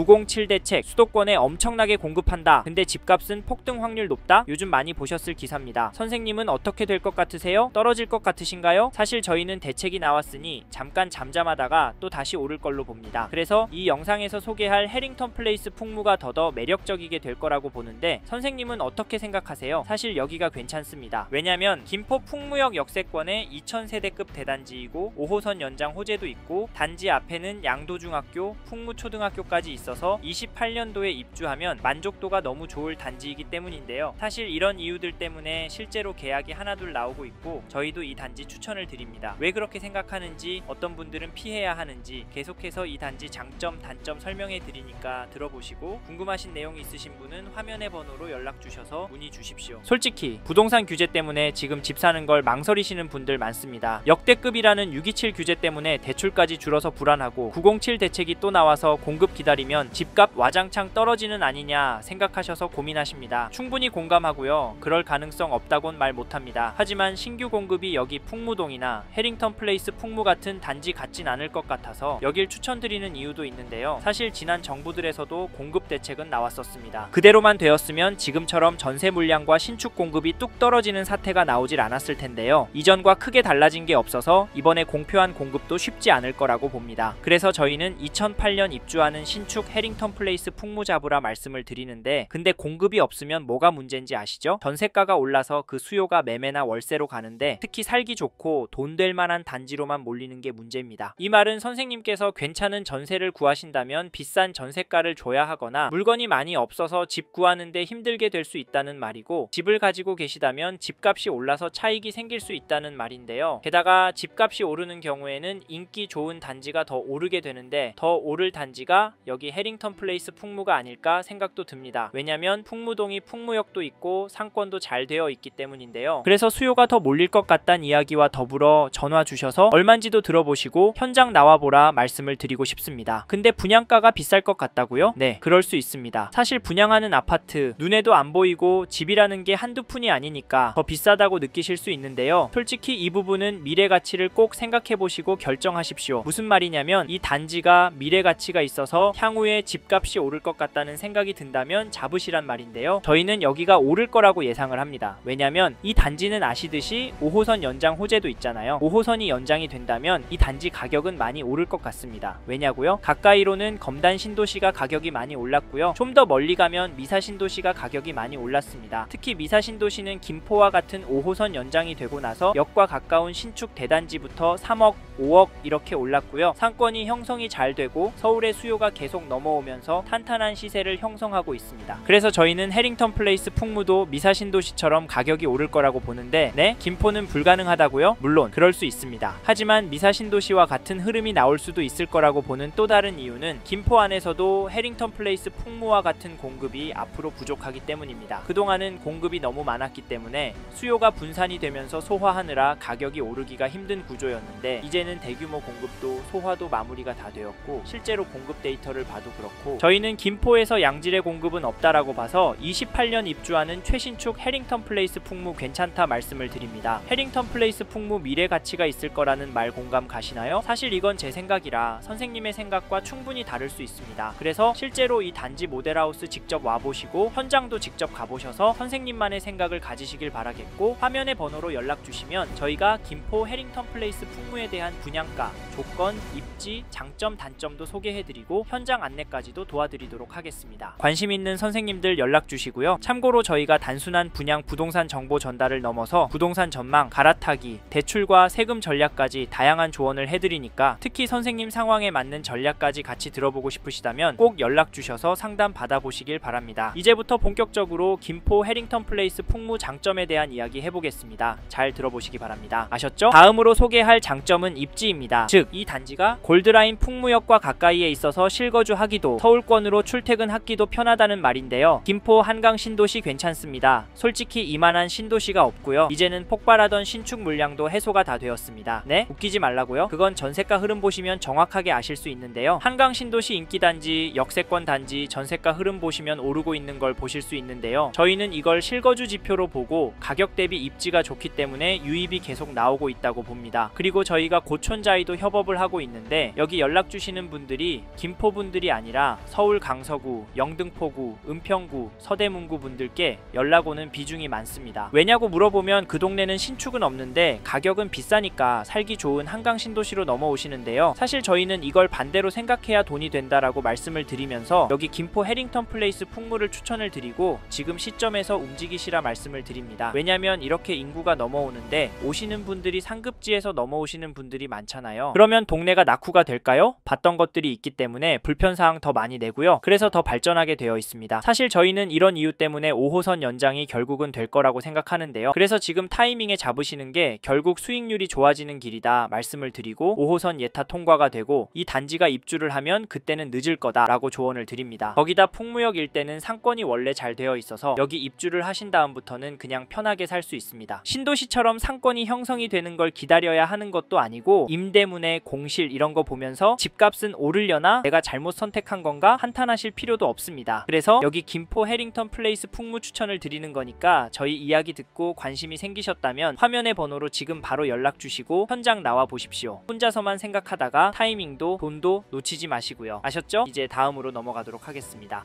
907 대책 수도권에 엄청나게 공급한다. 근데 집값은 폭등 확률 높다? 요즘 많이 보셨을 기사입니다. 선생님은 어떻게 될 것 같으세요? 떨어질 것 같으신가요? 사실 저희는 대책이 나왔으니 잠깐 잠잠하다가 또 다시 오를 걸로 봅니다. 그래서 이 영상에서 소개할 해링턴 플레이스 풍무가 더더 매력적이게 될 거라고 보는데 선생님은 어떻게 생각하세요? 사실 여기가 괜찮습니다. 왜냐면 김포 풍무역 역세권에 2000세대급 대단지이고 5호선 연장 호재도 있고 단지 앞에는 양도중학교, 풍무초등학교까지 있어서 28년도에 입주하면 만족도가 너무 좋을 단지이기 때문인데요. 사실 이런 이유들 때문에 실제로 계약이 하나둘 나오고 있고 저희도 이 단지 추천을 드립니다. 왜 그렇게 생각하는지, 어떤 분들은 피해야 하는지 계속해서 이 단지 장점, 단점 설명해 드리니까 들어보시고 궁금하신 내용이 있으신 분은 화면의 번호로 연락 주셔서 문의 주십시오. 솔직히 부동산 규제 때문에 지금 집 사는 걸 망설이시는 분들 많습니다. 역대급이라는 627 규제 때문에 대출까지 줄어서 불안하고 907 대책이 또 나와서 공급 기다리면 집값 와장창 떨어지는 아니냐 생각하셔서 고민하십니다. 충분히 공감하고요. 그럴 가능성 없다곤 말 못합니다. 하지만 신규 공급이 여기 풍무동이나 해링턴 플레이스 풍무 같은 단지 같진 않을 것 같아서 여길 추천드리는 이유도 있는데요. 사실 지난 정부들에서도 공급 대책은 나왔었습니다. 그대로만 되었으면 지금처럼 전세 물량과 신축 공급이 뚝 떨어지는 사태가 나오질 않았을 텐데요. 이전과 크게 달라진 게 없어서 이번에 공표한 공급도 쉽지 않을 거라고 봅니다. 그래서 저희는 2008년 입주하는 신축 해링턴 플레이스 풍무 잡으라 말씀을 드리는데 근데 공급이 없으면 뭐가 문제인지 아시죠? 전세가가 올라서 그 수요가 매매나 월세로 가는데 특히 살기 좋고 돈 될 만한 단지로만 몰리는 게 문제입니다. 이 말은 선생님께서 괜찮은 전세를 구하신다면 비싼 전세가를 줘야 하거나 물건이 많이 없어서 집 구하는데 힘들게 될 수 있다는 말이고 집을 가지고 계시다면 집값이 올라서 차익이 생길 수 있다는 말인데요. 게다가 집값이 오르는 경우에는 인기 좋은 단지가 더 오르게 되는데 더 오를 단지가 여기 해링턴 플레이스 풍무가 아닐까 생각도 듭니다. 왜냐면 풍무동이 풍무역도 있고 상권도 잘 되어 있기 때문인데요. 그래서 수요가 더 몰릴 것 같다는 이야기와 더불어 전화 주셔서 얼마인지도 들어보시고 현장 나와보라 말씀을 드리고 싶습니다. 근데 분양가가 비쌀 것 같다고요? 네, 그럴 수 있습니다. 사실 분양하는 아파트 눈에도 안 보이고 집이라는 게 한두 푼이 아니니까 더 비싸다고 느끼실 수 있는데요. 솔직히 이 부분은 미래 가치를 꼭 생각해 보시고 결정하십시오. 무슨 말이냐면 이 단지가 미래 가치가 있어서 향후에 집값이 오를 것 같다는 생각이 든다면 잡으시란 말인데요. 저희는 여기가 오를 거라고 예상을 합니다. 왜냐면 이 단지는 아시듯이 5호선 연장 호재도 있잖아요. 5호선이 연장이 된다면 이 단지 가격은 많이 오를 것 같습니다. 왜냐고요? 가까이로는 검단 신도시가 가격이 많이 올랐고요. 좀 더 멀리 가면 미사 신도시가 가격이 많이 올랐습니다. 특히 미사 신도시는 김포와 같은 5호선 연장이 되고 나서 역과 가까운 신축 대단지부터 3억, 5억 이렇게 올랐고요. 상권이 형성이 잘 되고 서울의 수요가 계속 넘어오면서 탄탄한 시세를 형성하고 있습니다. 그래서 저희는 해링턴 플레이스 풍무도 미사 신도시처럼 가격이 오를 거라고 보는데 네? 김포는 불가능하다고요? 물론 그럴 수 있습니다. 하지만 미사 신도시와 같은 흐름이 나올 수도 있을 거라고 보는 또 다른 이유는 김포 안에서도 해링턴 플레이스 풍무와 같은 공급이 앞으로 부족하기 때문입니다. 그동안은 공급이 너무 많았기 때문에 수요가 분산이 되면서 소화하느라 가격이 오르기가 힘든 구조였는데 이제는 대규모 공급도 소화도 마무리가 다 되었고 실제로 공급 데이터를 봐도 그렇고 저희는 김포에서 양질의 공급은 없다라고 봐서 28년 입주하는 최신축 해링턴 플레이스 풍무 괜찮다 말씀을 드립니다. 해링턴 플레이스 풍무 미래 가치가 있을 거라는 말 공감 가시나요? 사실 이건 제 생각이라 선생님의 생각과 충분히 다를 수 있습니다. 그래서 실제로 이 단지 모델하우스 직접 와보시고 현장도 직접 가보셔서 선생님만의 생각을 가지시길 바라겠고 화면의 번호로 연락 주시면 저희가 김포 해링턴 플레이스 풍무에 대한 분양가, 조건, 입지, 장점, 단점도 소개해드리고 현장 안내까지도 도와드리도록 하겠습니다. 관심 있는 선생님들 연락 주시고요. 참고로 저희가 단순한 분양 부동산 정보 전달을 넘어서 부동산 전망, 갈아타기, 대출과 세금 전략까지 다양한 조언을 해드리니까 특히 선생님 상황에 맞는 전략까지 같이 들어보고 싶으시다면 꼭 연락 주셔서 상담 받아보시길 바랍니다. 이제부터 본격적으로 김포 해링턴 플레이스 풍무 장점에 대한 이야기 해보겠습니다. 잘 들어보시기 바랍니다. 아셨죠? 다음으로 소개할 장점은 입지입니다. 즉 이 단지가 골드라인 풍무역과 가까이에 있어서 실거주하기도 서울권으로 출퇴근하기도 편하다는 말인데요. 김포 한강 신도시 괜찮습니다. 솔직히 이만한 신도시가 없고요. 이제는 폭발하던 신축 물량도 해소가 다 되었습니다. 네? 웃기지 말라고요? 그건 전세가 흐름 보시면 정확하게 아실 수 있는데요. 한강 신도시 인기단지, 역세권 단지 전세가 흐름 보시면 오르고 있는 걸 보실 수 있는데요. 저희는 이걸 실거주 지표로 보고 가격 대비 입지가 좋기 때문에 유입이 계속 나오고 있다고 봅니다. 그리고 저희가 고촌자이도 협업을 하고 있는데 여기 연락 주시는 분들이 김포 분들이 분들이 아니라 서울 강서구, 영등포구, 은평구, 서대문구 분들께 연락 오는 비중이 많습니다. 왜냐고 물어보면 그 동네는 신축은 없는데 가격은 비싸니까 살기 좋은 한강 신도시로 넘어오시는데요. 사실 저희는 이걸 반대로 생각해야 돈이 된다라고 말씀을 드리면서 여기 김포 해링턴 플레이스 풍무를 추천을 드리고 지금 시점에서 움직이시라 말씀을 드립니다. 왜냐면 이렇게 인구가 넘어오는데 오시는 분들이 상급지에서 넘어오시는 분들이 많잖아요. 그러면 동네가 낙후가 될까요? 봤던 것들이 있기 때문에 불편사항 더 많이 내고요. 그래서 더 발전하게 되어 있습니다. 사실 저희는 이런 이유 때문에 5호선 연장이 결국은 될 거라고 생각하는데요. 그래서 지금 타이밍에 잡으시는 게 결국 수익률이 좋아지는 길이다 말씀을 드리고 5호선 예타 통과가 되고 이 단지가 입주를 하면 그때는 늦을 거다라고 조언을 드립니다. 거기다 풍무역 일대는 상권이 원래 잘 되어 있어서 여기 입주를 하신 다음부터는 그냥 편하게 살 수 있습니다. 신도시처럼 상권이 형성이 되는 걸 기다려야 하는 것도 아니고 임대문의 공실 이런 거 보면서 집값은 오르려나 내가 잘못 선택한 건가 한탄하실 필요도 없습니다. 그래서 여기 김포 해링턴 플레이스 풍무 추천을 드리는 거니까 저희 이야기 듣고 관심이 생기셨다면 화면의 번호로 지금 바로 연락 주시고 현장 나와 보십시오. 혼자서만 생각하다가 타이밍도 돈도 놓치지 마시고요. 아셨죠? 이제 다음으로 넘어가도록 하겠습니다.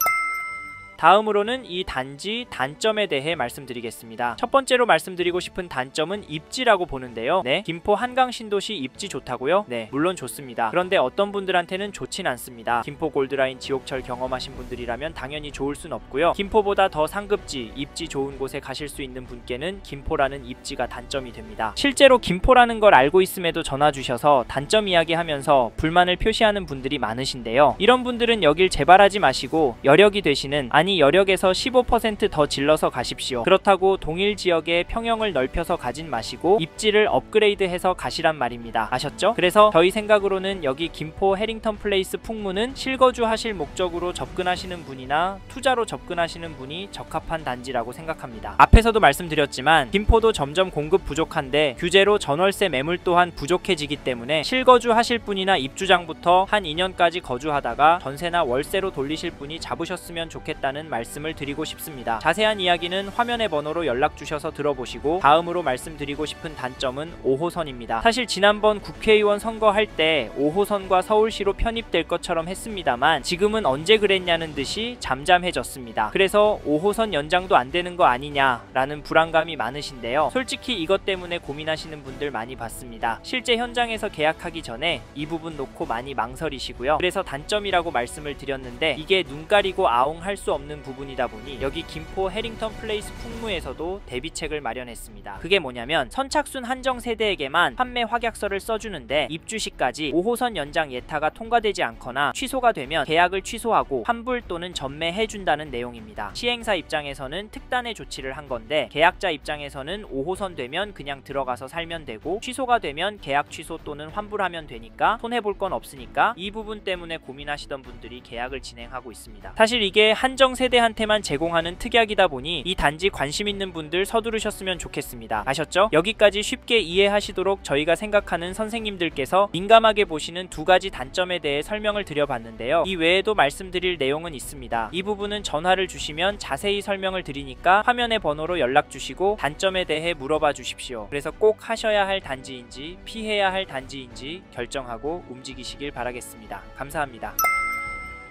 다음으로는 이 단지 단점에 대해 말씀드리겠습니다. 첫 번째로 말씀드리고 싶은 단점은 입지라고 보는데요. 네, 김포 한강 신도시 입지 좋다고요? 네, 물론 좋습니다. 그런데 어떤 분들한테는 좋진 않습니다. 김포 골드라인 지옥철 경험하신 분들이라면 당연히 좋을 순 없고요. 김포보다 더 상급지, 입지 좋은 곳에 가실 수 있는 분께는 김포라는 입지가 단점이 됩니다. 실제로 김포라는 걸 알고 있음에도 전화 주셔서 단점 이야기하면서 불만을 표시하는 분들이 많으신데요. 이런 분들은 여길 재발하지 마시고 여력이 되시는 아니 여력에서 15% 더 질러서 가십시오. 그렇다고 동일 지역에 평형을 넓혀서 가진 마시고 입지를 업그레이드해서 가시란 말입니다. 아셨죠? 그래서 저희 생각으로는 여기 김포 해링턴 플레이스 풍무는 실거주 하실 목적으로 접근하시는 분이나 투자로 접근하시는 분이 적합한 단지라고 생각합니다. 앞에서도 말씀드렸지만 김포도 점점 공급 부족한데 규제로 전월세 매물 또한 부족해지기 때문에 실거주 하실 분이나 입주장부터 한 2년까지 거주하다가 전세나 월세로 돌리실 분이 잡으셨으면 좋겠다는 말씀을 드리고 싶습니다. 자세한 이야기는 화면의 번호로 연락 주셔서 들어보시고 다음으로 말씀드리고 싶은 단점은 5호선입니다. 사실 지난번 국회의원 선거할 때 5호선과 서울시로 편입될 것처럼 했습니다만 지금은 언제 그랬냐는 듯이 잠잠해졌습니다. 그래서 5호선 연장도 안 되는 거 아니냐라는 불안감이 많으신데요. 솔직히 이것 때문에 고민하시는 분들 많이 봤습니다. 실제 현장에서 계약하기 전에 이 부분 놓고 많이 망설이시고요. 그래서 단점이라고 말씀을 드렸는데 이게 눈 가리고 아웅 할 수 없는 부분이다 보니 여기 김포 해링턴 플레이스 풍무에서도 대비책을 마련했습니다. 그게 뭐냐면 선착순 한정 세대에게만 판매 확약서를 써주는데 입주 시까지 5호선 연장 예타가 통과되지 않거나 취소가 되면 계약을 취소하고 환불 또는 전매해준다는 내용입니다. 시행사 입장에서는 특단의 조치를 한 건데 계약자 입장에서는 5호선 되면 그냥 들어가서 살면 되고 취소가 되면 계약 취소 또는 환불하면 되니까 손해볼 건 없으니까 이 부분 때문에 고민하시던 분들이 계약을 진행하고 있습니다. 사실 이게 한정 세대한테만 제공하는 특약이다 보니 이 단지 관심 있는 분들 서두르셨으면 좋겠습니다. 아셨죠? 여기까지 쉽게 이해하시도록 저희가 생각하는 선생님들께서 민감하게 보시는 두 가지 단점에 대해 설명을 드려봤는데요. 이 외에도 말씀드릴 내용은 있습니다. 이 부분은 전화를 주시면 자세히 설명을 드리니까 화면의 번호로 연락 주시고 단점에 대해 물어봐 주십시오. 그래서 꼭 하셔야 할 단지인지 피해야 할 단지인지 결정하고 움직이시길 바라겠습니다. 감사합니다.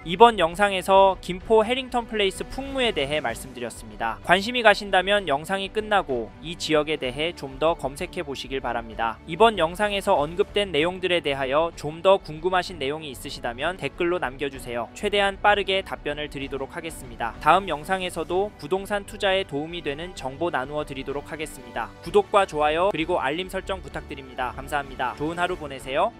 이번 영상에서 김포 해링턴 플레이스 풍무에 대해 말씀드렸습니다. 관심이 가신다면 영상이 끝나고 이 지역에 대해 좀 더 검색해 보시길 바랍니다. 이번 영상에서 언급된 내용들에 대하여 좀 더 궁금하신 내용이 있으시다면 댓글로 남겨주세요. 최대한 빠르게 답변을 드리도록 하겠습니다. 다음 영상에서도 부동산 투자에 도움이 되는 정보 나누어 드리도록 하겠습니다. 구독과 좋아요 그리고 알림 설정 부탁드립니다. 감사합니다. 좋은 하루 보내세요.